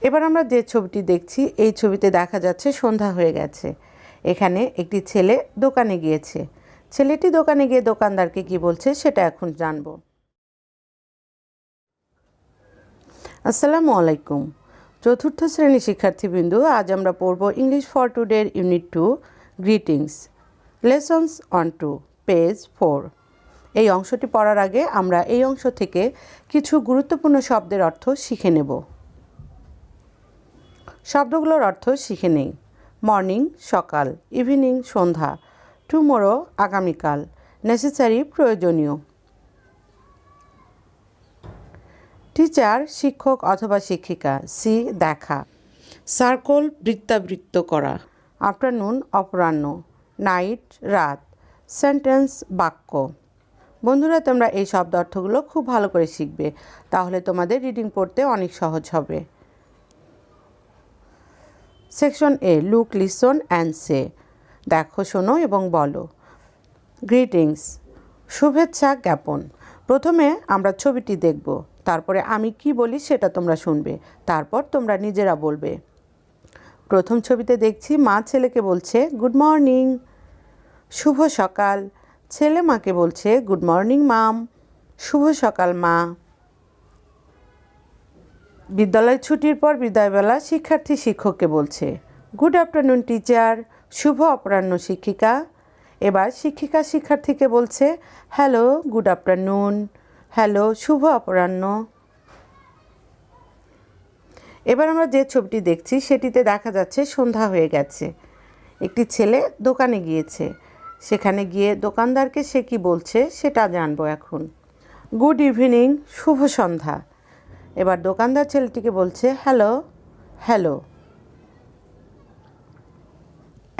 এবার আমরা যে ছবিটি দেখছি এই ছবিতে দেখা যাচ্ছে সন্ধ্যা হয়ে গেছে। এখানে একটি ছেলে দোকানে গিয়েছে। ছেলেটি দোকানে গিয়ে দোকানদারকে কি বলছে সেটা এখন জানব। আসসালামু আলাইকুম। চতুর্থ শ্রেণীর শিক্ষার্থীবৃন্দু, আজ আমরা পড়ব ইংলিশ ফর টুডের unit 2 greetings lessons on 2 page 4। এই অংশটি পড়ার আগে আমরা এই অংশ থেকে কিছু গুরুত্বপূর্ণ শব্দের অর্থ শিখে নেব। শব্দগুলোর অর্থ শিখে নেই। মর্নিং সকাল, ইভিনিং সন্ধ্যা, টুমোরো আগামীকাল, নেসেসারি প্রয়োজনীয়। টিচার শিক্ষক অথবা শিক্ষিকা, সি দেখা। সার্কল বৃত্তাবৃত্ত করা। আফটারনুন অপরাহ্ন, নাইট রাত, সেন্টেন্স বাক্য। বন্ধুরা, তোমরা এই শব্দ অর্থগুলো খুব ভালো করে শিখবে, তাহলে তোমাদের রিডিং পড়তে অনেক সহজ হবে। Section A, look listen and say. দেখো, শোনো এবং বলো। গ্রিটিংস শুভেচ্ছা জ্ঞাপন। প্রথমে আমরা ছবিটি দেখব, তারপরে আমি কি বলি সেটা তোমরা শুনবে, তারপর তোমরা নিজেরা বলবে। প্রথম ছবিতে দেখছি মা ছেলেকে বলছে গুড মর্নিং, শুভ সকাল। ছেলে মাকে বলছে গুড মর্নিং মাম, শুভ সকাল মা। বিদ্যালয় ছুটির পর বিদায়বেলা শিক্ষার্থী শিক্ষককে বলছে গুড আফটারনুন টিচার, শুভ অপরাহ্ন শিক্ষিকা। এবার শিক্ষিকা শিক্ষার্থীকে বলছে হ্যালো গুড আফটারনুন, হ্যালো শুভ অপরাহ্ন। এবার আমরা যে ছবিটি দেখছি সেটিতে দেখা যাচ্ছে সন্ধ্যা হয়ে গেছে। একটি ছেলে দোকানে গিয়েছে। সেখানে গিয়ে দোকানদারকে সে কি বলছে সেটা জানবো এখন। গুড ইভিনিং, শুভ সন্ধ্যা। এবার দোকানদার ছেলেটিকে বলছে হ্যালো হ্যালো।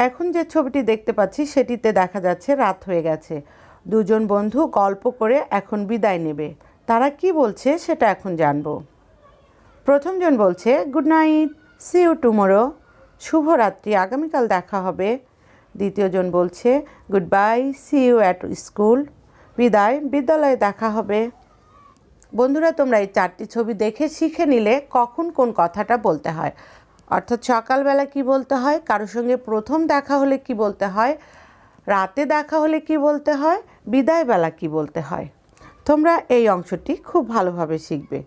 এখন যে ছবিটি দেখতে পাচ্ছি সেটিতে দেখা যাচ্ছে রাত হয়ে গেছে। দুজন বন্ধু গল্প করে এখন বিদায় নেবে। তারা কি বলছে সেটা এখন জানবো। প্রথমজন বলছে good night, see you tomorrow, শুভরাত্রি, আগামীকাল দেখা হবে। দ্বিতীয়জন বলছে good bye, see you at school, বিদায়, বিদ্যালয়ে দেখা হবে। বন্ধুরা, তোমরা এই 4টি ছবি দেখে শিখে নিলে কখন কোন কথাটা বলতে হয়, অর্থাৎ সকালবেলা কি বলতে হয়, কারোর সঙ্গে প্রথম দেখা হলে কি বলতে হয়, রাতে দেখা হলে কি বলতে হয়, বিদায়বেলা কি বলতে হয়। তোমরা এই অংশটি খুব ভালোভাবে শিখবে।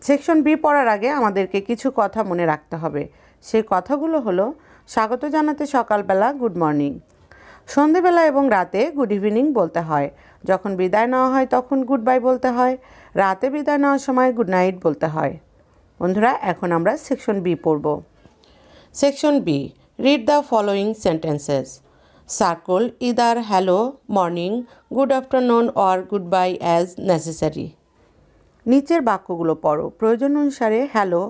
সেকশন বি পড়ার আগে আমাদেরকে কিছু কথা মনে রাখতে হবে। সেই কথাগুলো হলো স্বাগত জানাতে সকালবেলা গুড মর্নিং, সন্ধেবেলা এবং রাতে গুড ইভিনিং বলতে হয়, যখন বিদায় নেওয়া হয় তখন গুড বাই বলতে হয়, রাতে বিদায় নেওয়ার সময় গুড নাইট বলতে হয়। বন্ধুরা, এখন আমরা সেকশন বি পড়ব। Section B, read the following sentences. Circle either hello, morning, good afternoon or good bye as necessary. নিচের বাক্যগুলো পড়ো। প্রয়োজন অনুসারে হ্যালো,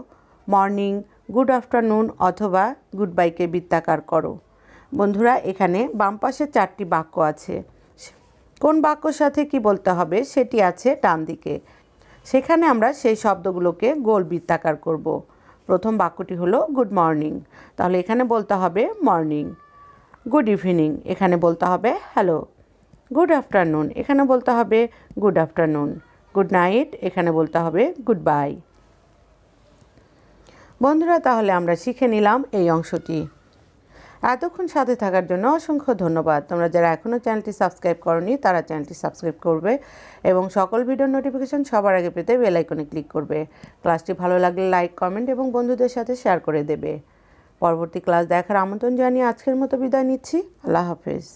মর্নিং, গুড আফটারনুন অথবা গুড বাইকে বৃত্তাকার করো। বন্ধুরা, এখানে বাম পাশে 4টি বাক্য আছে। কোন বাক্যর সাথে কি বলতে হবে সেটি আছে ডান দিকে। সেখানে আমরা সেই শব্দগুলোকে গোল বৃত্তাকার করব। প্রথম বাক্যটি হলো গুড মর্নিং, তাহলে এখানে বলতে হবে মর্নিং। গুড ইভিনিং, এখানে বলতে হবে হ্যালো। গুড আফটারনুন, এখানে বলতে হবে গুড আফটারনুন। গুড নাইট, এখানে বলতে হবে গুড বাই। বন্ধুরা, তাহলে আমরা শিখে নিলাম এই অংশটি। এতক্ষণ সাথে থাকার জন্য অসংখ্য ধন্যবাদ। তোমরা যারা এখনও চ্যানেলটি সাবস্ক্রাইব করোনি তারা চ্যানেলটি সাবস্ক্রাইব করবে এবং সকল ভিডিওর নোটিফিকেশন সবার আগে পেতে বেল আইকনে ক্লিক করবে। ক্লাসটি ভালো লাগলে লাইক, কমেন্ট এবং বন্ধুদের সাথে শেয়ার করে দেবে। পরবর্তী ক্লাস দেখার আমন্ত্রণ জানিয়ে আজকের মতো বিদায় নিচ্ছি। আল্লাহ হাফেজ।